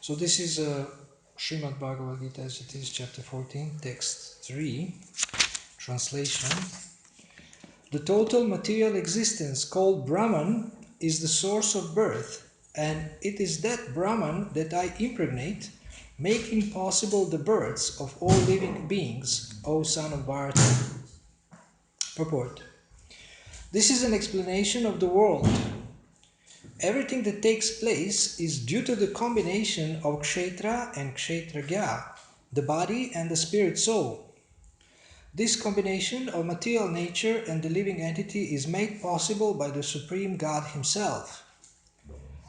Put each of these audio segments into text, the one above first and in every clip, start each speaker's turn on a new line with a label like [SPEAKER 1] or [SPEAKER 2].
[SPEAKER 1] So this is Srimad Bhagavad Gita as it is, chapter 14, text 3, translation. The total material existence called Brahman is the source of birth, and it is that Brahman that I impregnate, making possible the births of all living beings, O son of Bharata. Purport. This is an explanation of the world. Everything that takes place is due to the combination of Kshetra and Kshetragya, the body and the spirit soul. This combination of material nature and the living entity is made possible by the Supreme God Himself.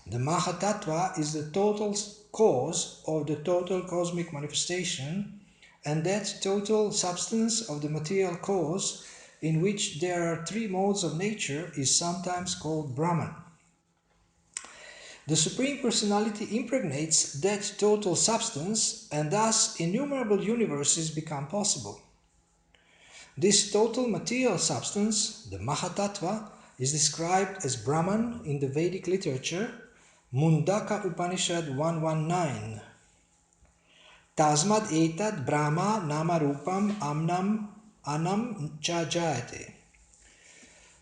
[SPEAKER 1] The Mahatattva is the total cause of the total cosmic manifestation, and that total substance of the material cause, in which there are three modes of nature, is sometimes called Brahman. The Supreme Personality impregnates that total substance, and thus innumerable universes become possible. This total material substance, the Mahatattva, is described as Brahman in the Vedic literature, Mundaka Upanishad 119. Tasmad etad Brahma nama rupam amnam anam cha jayate.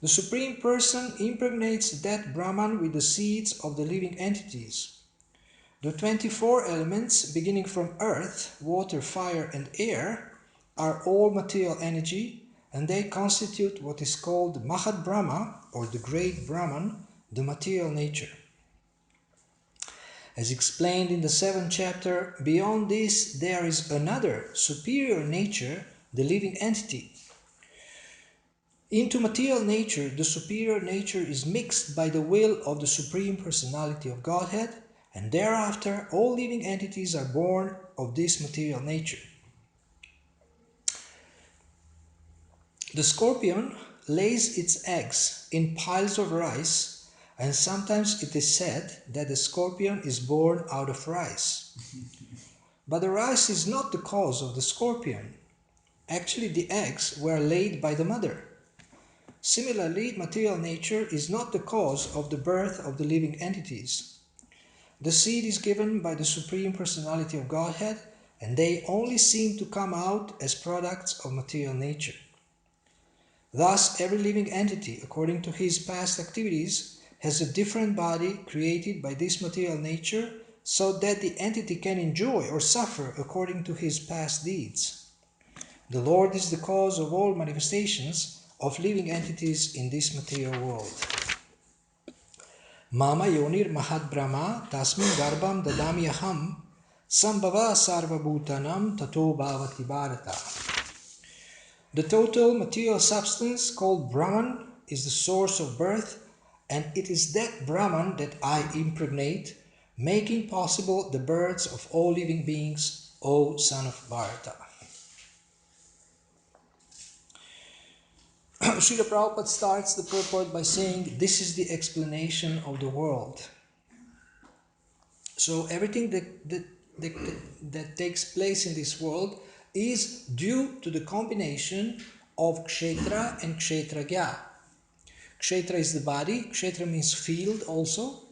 [SPEAKER 1] The Supreme Person impregnates that Brahman with the seeds of the living entities. The 24 elements, beginning from earth, water, fire, and air, are all material energy, and they constitute what is called Mahat Brahma, or the Great Brahman, the material nature. As explained in the 7th chapter, beyond this there is another, superior nature, the living entity. Into material nature, the superior nature is mixed by the will of the Supreme Personality of Godhead, and thereafter all living entities are born of this material nature. The scorpion lays its eggs in piles of rice, and sometimes it is said that the scorpion is born out of rice. But the rice is not the cause of the scorpion. Actually, the eggs were laid by the mother. Similarly, material nature is not the cause of the birth of the living entities. The seed is given by the Supreme Personality of Godhead, and they only seem to come out as products of material nature. Thus, every living entity, according to his past activities, has a different body created by this material nature, so that the entity can enjoy or suffer according to his past deeds. The Lord is the cause of all manifestations of living entities in this material world. Mama yonir mahat brahma tasmin garbham dadamyaham sambhava sarva bhutanam tato bhavati bharata. The total material substance called Brahman is the source of birth, and it is that Brahman that I impregnate, making possible the births of all living beings, O son of Bharata. Srila Prabhupada starts the purport by saying, this is the explanation of the world. So everything that takes place in this world is due to the combination of Kshetra and Kshetragya. Kshetra is the body, Kshetra means field also,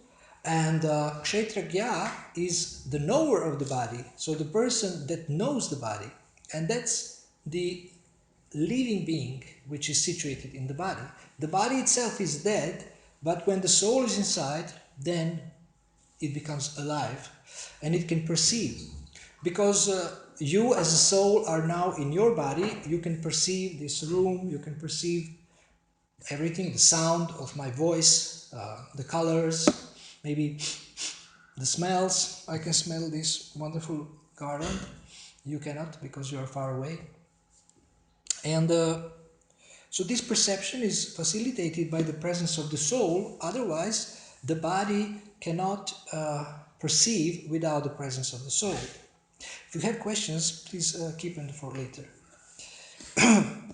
[SPEAKER 1] and Kshetragya is the knower of the body, so the person that knows the body, and that's the living being which is situated in the body. The body itself is dead, but when the soul is inside, then it becomes alive and it can perceive. Because you as a soul are now in your body, you can perceive this room, you can perceive everything, the sound of my voice, the colors, maybe the smells. I can smell this wonderful garland. You cannot because you are far away. And so this perception is facilitated by the presence of the soul. Otherwise, the body cannot perceive without the presence of the soul. If you have questions, please keep them for later.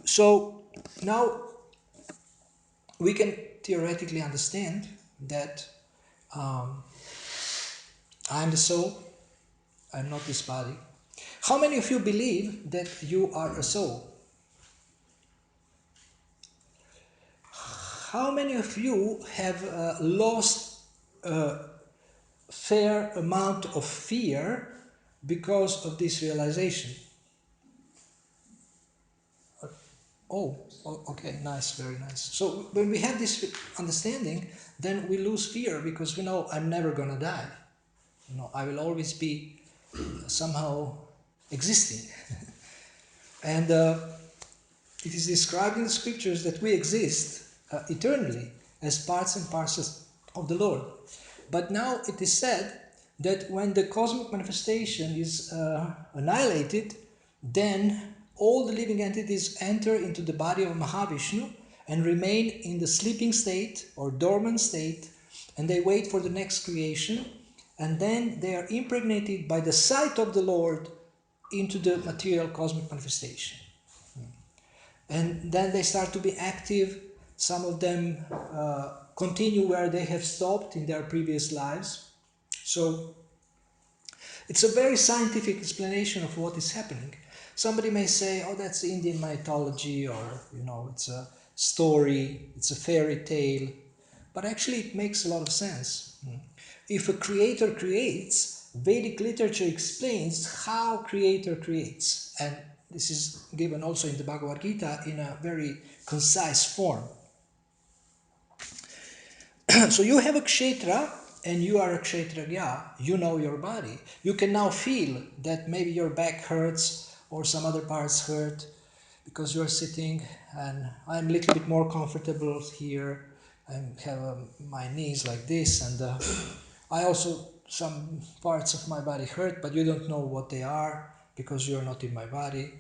[SPEAKER 1] So now we can theoretically understand that I'm the soul, I'm not this body. How many of you believe that you are a soul? How many of you have lost fair amount of fear because of this realization. Okay, nice, very nice. So when we have this understanding, then we lose fear because we know I'm never gonna die. I will always be somehow existing. And it is described in the scriptures that we exist eternally as parts and parcels of the Lord. But now it is said that when the cosmic manifestation is annihilated, then all the living entities enter into the body of Mahavishnu and remain in the sleeping state or dormant state, and they wait for the next creation, and then they are impregnated by the sight of the Lord into the material cosmic manifestation. And then they start to be active. Some of them continue where they have stopped in their previous lives. So it's a very scientific explanation of what is happening. Somebody may say, oh, that's Indian mythology, or, it's a story, it's a fairy tale. But actually it makes a lot of sense. If a creator creates, Vedic literature explains how creator creates. And this is given also in the Bhagavad Gita in a very concise form. So you have a kshetra and you are a kshetragya. You know your body. You can now feel that maybe your back hurts or some other parts hurt because you are sitting, and I'm a little bit more comfortable here. I have my knees like this, and I also, some parts of my body hurt, but you don't know what they are because you're not in my body.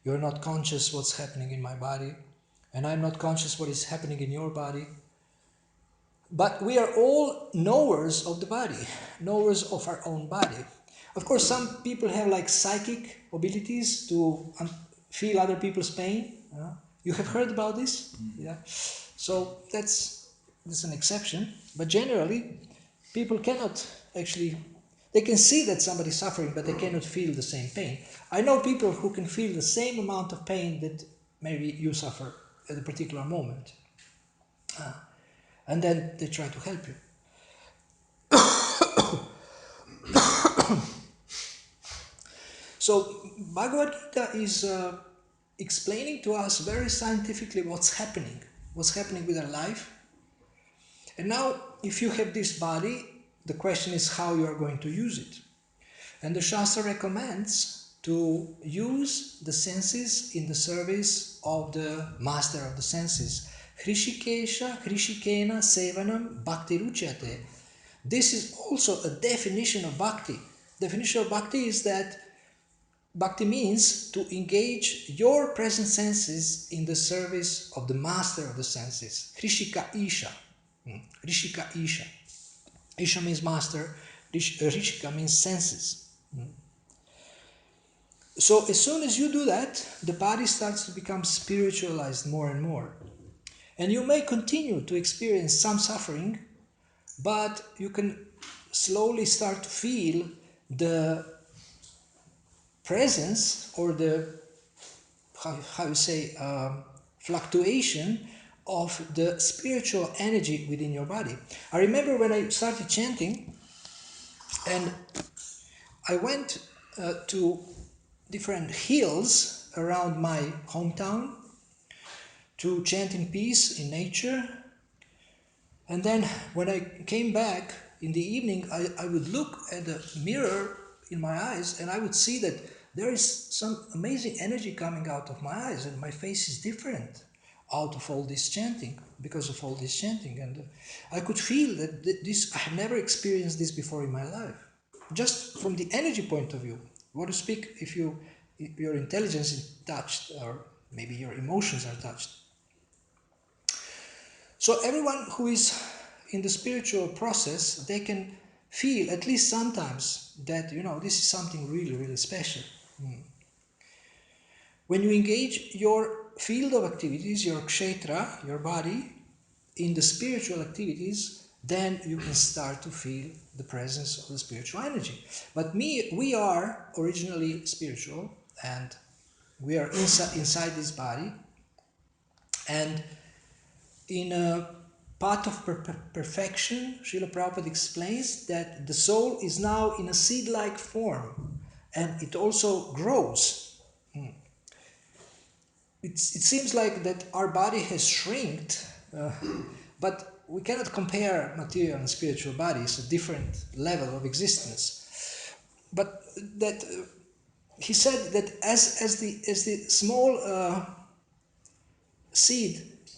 [SPEAKER 1] You're not conscious what's happening in my body, and I'm not conscious what is happening in your body. But we are all knowers of the body, knowers of our own body. Of course, some people have like psychic abilities to feel other people's pain. You have heard about this? Yeah. So that's an exception. But generally, people cannot actually, they can see that somebody's suffering, but they cannot feel the same pain. I know people who can feel the same amount of pain that maybe you suffer at a particular moment. And then they try to help you. So Bhagavad Gita is explaining to us very scientifically what's happening with our life. And now, if you have this body, the question is how you are going to use it. And the Shastra recommends to use the senses in the service of the master of the senses. Hrishikesha, Hrishikena, Sevanam, Bhakti Ruchyate. This is also a definition of bhakti. Definition of bhakti is that bhakti means to engage your present senses in the service of the master of the senses. Hrishika Isha. Rishika Isha. Isha means master. Rishika means senses. So as soon as you do that, the body starts to become spiritualized more and more. And you may continue to experience some suffering, but you can slowly start to feel the presence or the, how you say, fluctuation of the spiritual energy within your body. I remember when I started chanting, and I went to different hills around my hometown to chant in peace in nature. And then when I came back in the evening, I would look at the mirror in my eyes, and I would see that there is some amazing energy coming out of my eyes, and my face is different out of all this chanting, because of all this chanting. And I could feel that this, I have never experienced this before in my life. Just from the energy point of view, what to speak if your intelligence is touched, or maybe your emotions are touched. So everyone who is in the spiritual process, they can feel at least sometimes that, this is something really, really special. When you engage your field of activities, your kshetra, your body, in the spiritual activities, then you can start to feel the presence of the spiritual energy. But we are originally spiritual, and we are inside this body, and in a path of perfection, Srila Prabhupada explains that the soul is now in a seed-like form and it also grows. It seems like that our body has shrinked, but we cannot compare material and spiritual bodies, a different level of existence. But that he said that as the small seed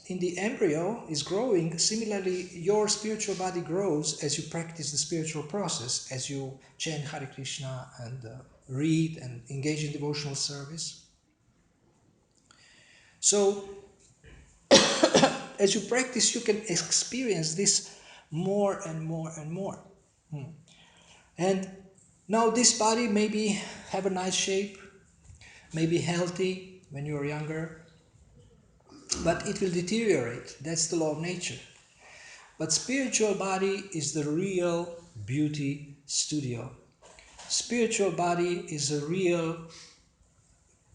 [SPEAKER 1] in the embryo is growing, similarly your spiritual body grows as you practice the spiritual process, as you chant Hare Krishna and read and engage in devotional service. So as you practice, you can experience this more and more and more. And now this body maybe have a nice shape, maybe healthy when you are younger, but it will deteriorate. That's the law of nature. But spiritual body is the real beauty studio. Spiritual body is a real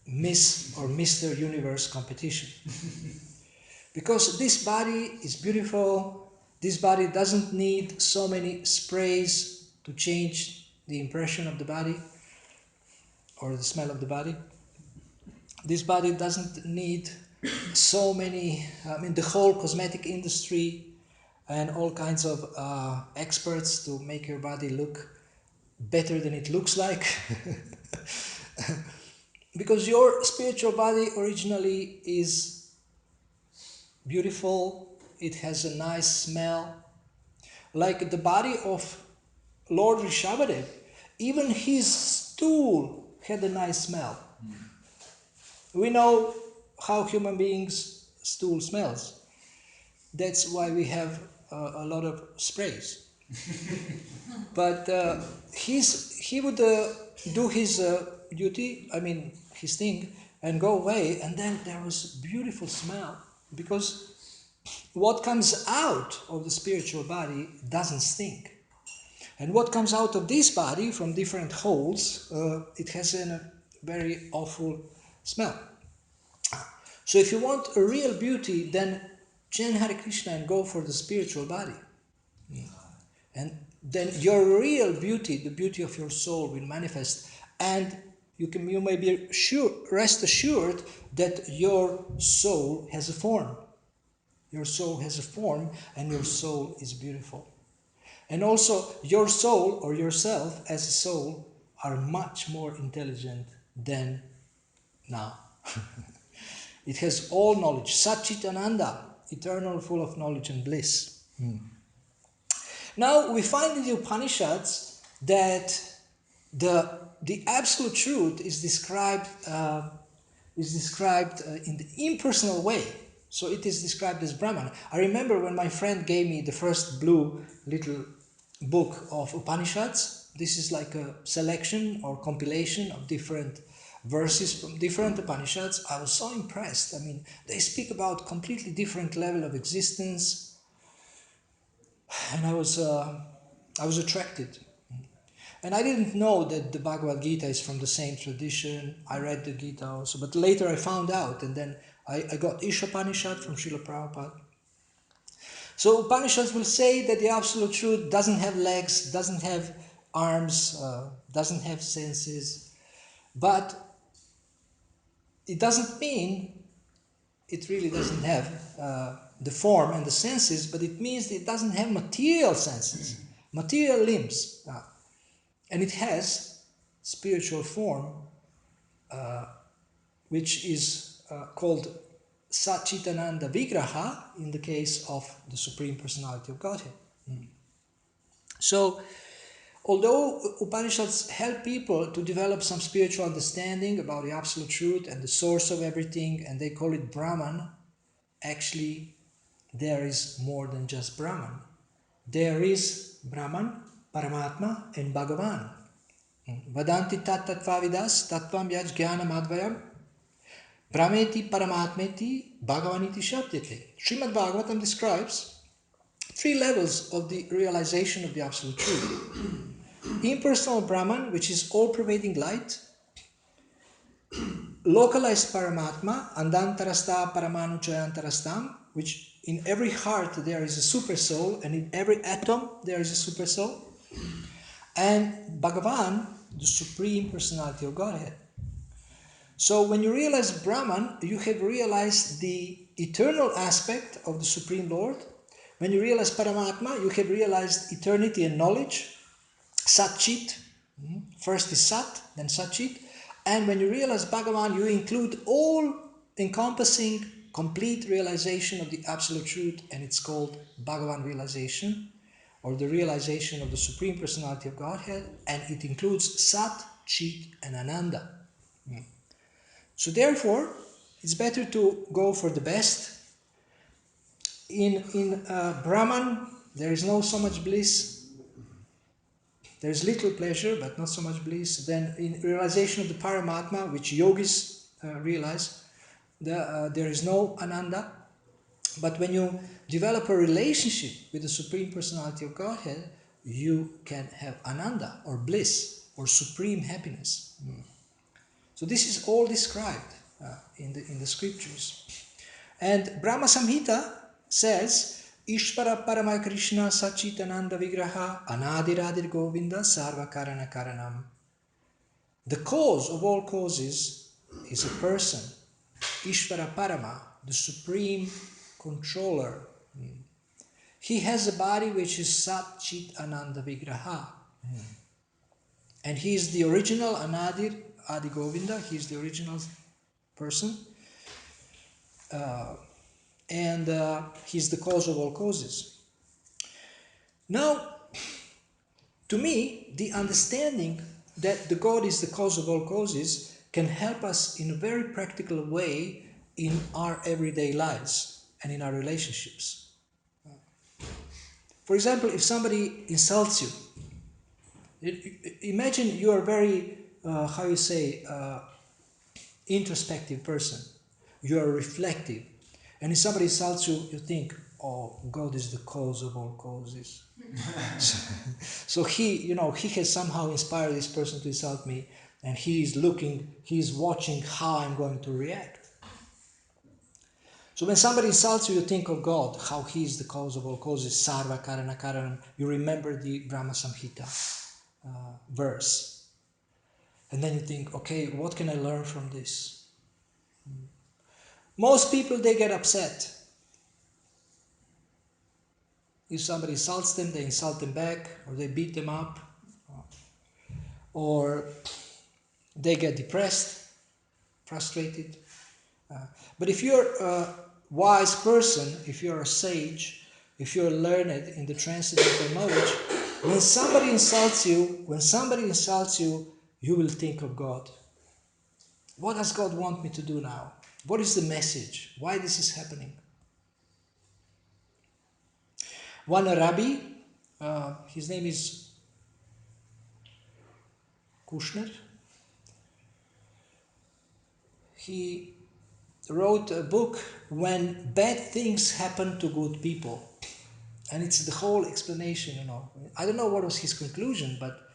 [SPEAKER 1] Miss or Mr. Universe competition. Because this body is beautiful, this body doesn't need so many sprays to change the impression of the body or the smell of the body. This body doesn't need so many, the whole cosmetic industry and all kinds of experts to make your body look better than it looks like. Because your spiritual body originally is beautiful, it has a nice smell. Like the body of Lord Rishabhadev, even his stool had a nice smell. We know how human beings' stool smells. That's why we have a lot of sprays. But he would do his duty, his thing, and go away, and then there was beautiful smell, because what comes out of the spiritual body doesn't stink. And what comes out of this body from different holes, it has a very awful smell. So if you want a real beauty, then chant Hare Krishna and go for the spiritual body. And then your real beauty, the beauty of your soul, will manifest. And you may be rest assured that your soul has a form. Your soul has a form and your soul is beautiful. And also your soul or yourself as a soul are much more intelligent than now. It has all knowledge. Satchitananda, eternal, full of knowledge and bliss. Now we find in the Upanishads that the absolute truth is described in the impersonal way. So it is described as Brahman. I remember when my friend gave me the first blue little book of Upanishads. This is like a selection or compilation of different verses from different Upanishads. I was so impressed. They speak about completely different level of existence, and I was attracted. And I didn't know that the Bhagavad Gita is from the same tradition. I read the Gita also, but later I found out, and then I got Ishopanishad from Srila Prabhupada. So Upanishads will say that the Absolute Truth doesn't have legs, doesn't have arms, doesn't have senses, but it doesn't mean it really doesn't have the form and the senses, but it means it doesn't have material senses, material limbs. And it has spiritual form, which is called Satchitananda Vigraha in the case of the Supreme Personality of Godhead. So, although Upanishads help people to develop some spiritual understanding about the Absolute Truth and the source of everything, and they call it Brahman, actually there is more than just Brahman. There is Brahman, Paramatma, and Bhagavan. Vadanti tat tattvavidas tattvam yaj jnanam advayam Brahmeti Paramatmeti Bhagavaniti Shabdete. Srimad Bhagavatam describes 3 levels of the realization of the Absolute Truth. Impersonal Brahman, which is all-pervading light. Localized Paramatma, Andantarasta Paramanuchayantarastam, which in every heart there is a super soul, and in every atom there is a super soul, and Bhagavan, the Supreme Personality of Godhead. So when you realize Brahman, you have realized the eternal aspect of the Supreme Lord. When you realize Paramatma, you have realized eternity and knowledge, Sat Chit. First is Sat, then Sat Chit. And when you realize Bhagavan, you include all encompassing complete realization of the Absolute Truth, and it's called Bhagavan realization, or the realization of the Supreme Personality of Godhead, and it includes Sat, Chit, and Ananda. So therefore, it's better to go for the best. In Brahman, there is no so much bliss. There is little pleasure, but not so much bliss. Then in realization of the Paramatma, which yogis realize, there is no Ananda. But when you develop a relationship with the Supreme Personality of Godhead, you can have Ananda, or bliss, or supreme happiness. So this is all described in the scriptures. And Brahma Samhita says, Ishvara Parama Krishna Sachitananda Vigraha Anadiradir Govinda Sarva Karana Karanam. The cause of all causes is a person, Ishvara Parama, the supreme controller. He has a body which is Sat Chit Ananda Vigraha. And he is the original Anadir, Adi Govinda, he is the original person. And he's the cause of all causes. Now, to me, the understanding that the God is the cause of all causes can help us in a very practical way in our everyday lives and in our relationships. For example, if somebody insults you, imagine you are very, introspective person. You are reflective. And if somebody insults you, you think, oh, God is the cause of all causes. So he has somehow inspired this person to insult me, and he is watching how I'm going to react. So when somebody insults you, you think of God, how he is the cause of all causes, Sarva Karana Karanam. You remember the Brahma Samhita verse. And then you think, okay, what can I learn from this? Most people, they get upset. If somebody insults them, they insult them back, or they beat them up, or they get depressed, frustrated. But if you're a wise person, if you're a sage, if you're learned in the transcendental knowledge, when somebody insults you, you will think of God. What does God want me to do now? What is the message? Why this is happening? One Rabbi, his name is Kushner, he wrote a book, When Bad Things Happen to Good People. And it's the whole explanation, I don't know what was his conclusion, but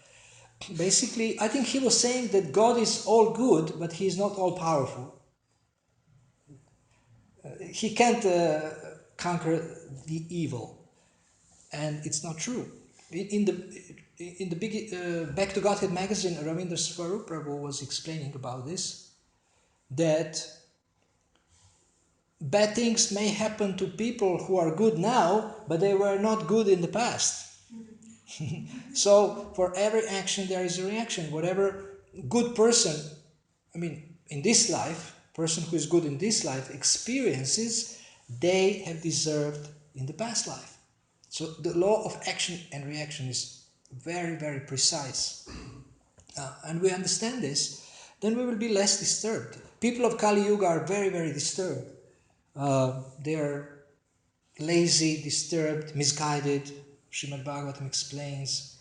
[SPEAKER 1] basically, I think he was saying that God is all good, but he is not all powerful. He can't conquer the evil. And it's not true. In the big Back to Godhead magazine, Ravindra Swarup Prabhu was explaining about this, that bad things may happen to people who are good now, but they were not good in the past. So for every action there is a reaction. Whatever good person, in this life, person who is good in this life experiences, they have deserved in the past life. So the law of action and reaction is very, very precise. And we understand this, then we will be less disturbed. People of Kali Yuga are very, very disturbed. They are lazy, disturbed, misguided. Srimad Bhagavatam explains.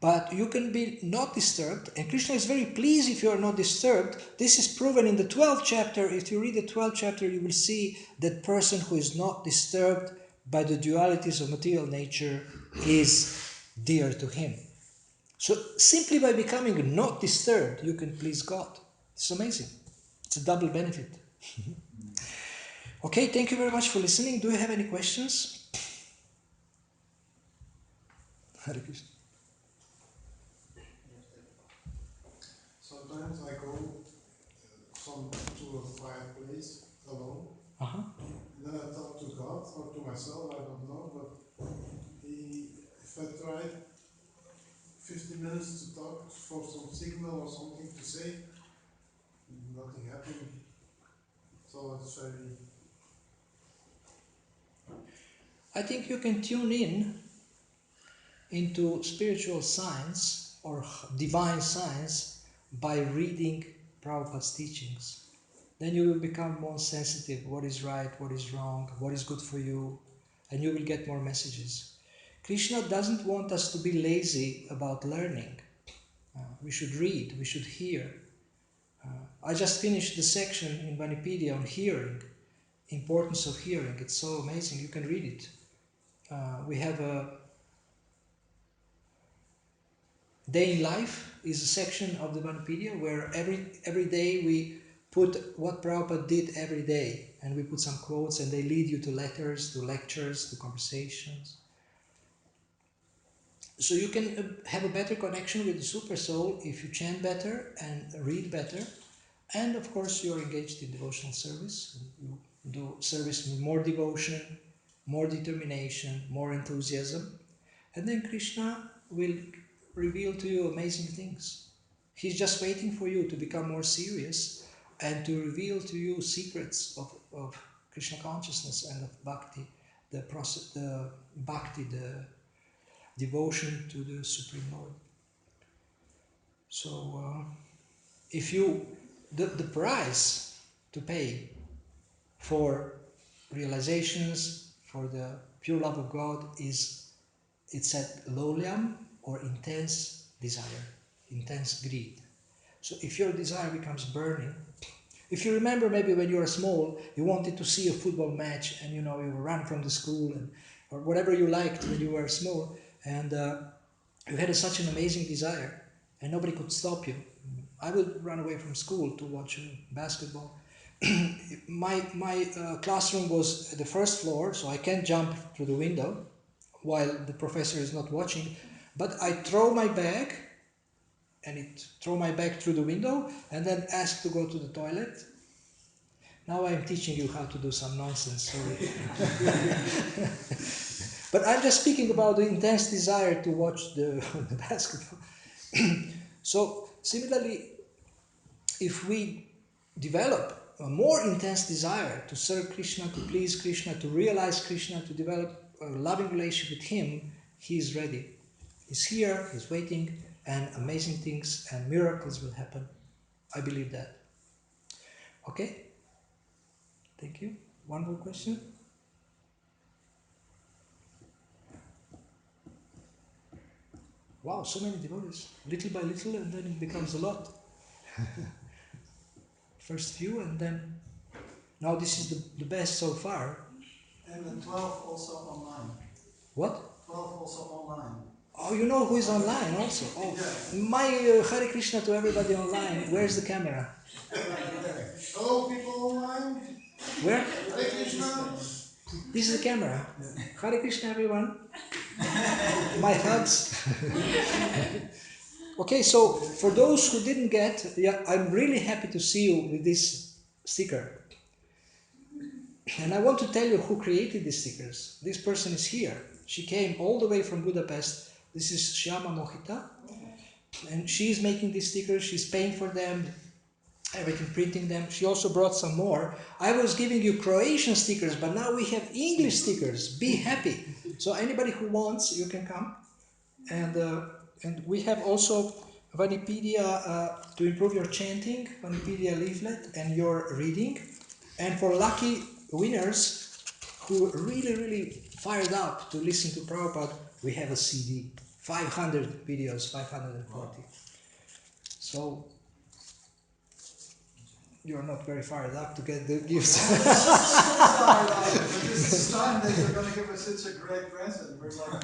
[SPEAKER 1] But you can be not disturbed, and Krishna is very pleased if you are not disturbed. This is proven in the 12th chapter. If you read the 12th chapter, you will see that person who is not disturbed by the dualities of material nature is dear to him. So simply by becoming not disturbed, you can please God. It's amazing. It's a double benefit. Okay, thank you very much for listening. Do you have any questions? Hare Krishna.
[SPEAKER 2] Sometimes I go to a quiet place alone,
[SPEAKER 1] Uh-huh.
[SPEAKER 2] and then I talk to God or to myself, I don't know, but if I try 15 minutes to talk for some signal or something to say, nothing happened. So it's very...
[SPEAKER 1] I think you can tune in into spiritual science or divine science by reading Prabhupada's teachings. Then you will become more sensitive, what is right, what is wrong, what is good for you, and you will get more messages. Krishna doesn't want us to be lazy about learning. We should read, we should hear. I just finished the section in Vanipedia on hearing, importance of hearing. It's so amazing, you can read it. We have a Day in Life is a section of the Vanipedia where every day we put what Prabhupada did every day, and we put some quotes, and they lead you to letters, to lectures, to conversations. So you can have a better connection with the Super Soul if you chant better and read better, and of course you're engaged in devotional service. You do service with more devotion, more determination, more enthusiasm, and then Krishna will reveal to you amazing things. He's just waiting for you to become more serious and to reveal to you secrets of Krishna consciousness and of bhakti, the process, the bhakti, the devotion to the Supreme Lord. So, if you, the price to pay for realizations, for the pure love of God is, it's at lowliam or intense desire, intense greed. So if your desire becomes burning, if you remember maybe when you were small, you wanted to see a football match and you ran from the school or whatever you liked when you were small, and you had such an amazing desire and nobody could stop you. I would run away from school to watch basketball. My classroom was at the first floor, so I can't jump through the window while the professor is not watching, but I throw my bag throw my bag through the window and then ask to go to the toilet. Now I'm teaching you how to do some nonsense, sorry. But I'm just speaking about the intense desire to watch the basketball. So similarly, if we develop a more intense desire to serve Krishna, to please Krishna, to realize Krishna, to develop a loving relationship with Him, He is ready. He's here, He's waiting, and amazing things and miracles will happen. I believe that. Okay? Thank you. One more question? Wow, so many devotees. Little by little, and then it becomes a lot. First few, and then now this is the best so far.
[SPEAKER 3] And the 12 also online.
[SPEAKER 1] What?
[SPEAKER 3] 12 also online.
[SPEAKER 1] Oh, you know who is online also? Oh,
[SPEAKER 3] Yeah.
[SPEAKER 1] my Hare Krishna to everybody online. Where's the camera?
[SPEAKER 2] Hello people online.
[SPEAKER 1] Where?
[SPEAKER 2] Hare Krishna.
[SPEAKER 1] This is the camera. Hare Krishna, everyone. My hugs. Okay, so for those who didn't get, I'm really happy to see you with this sticker. And I want to tell you who created these stickers. This person is here. She came all the way from Budapest. This is Shyama Mohita. And she's making these stickers. She's paying for them, everything, printing them. She also brought some more. I was giving you Croatian stickers, but now we have English stickers. Be happy. So anybody who wants, you can come. And we have also Vanipedia to improve your chanting, Vanipedia leaflet and your reading. And for lucky winners who really, really fired up to listen to Prabhupada, we have a CD. 500 videos, 540. So you're not very fired up to get the gifts.
[SPEAKER 3] It's time that you're going to give us such a great present. We're like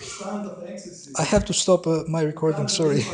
[SPEAKER 3] stunned of ecstasy.
[SPEAKER 1] I have to stop my recording, sorry.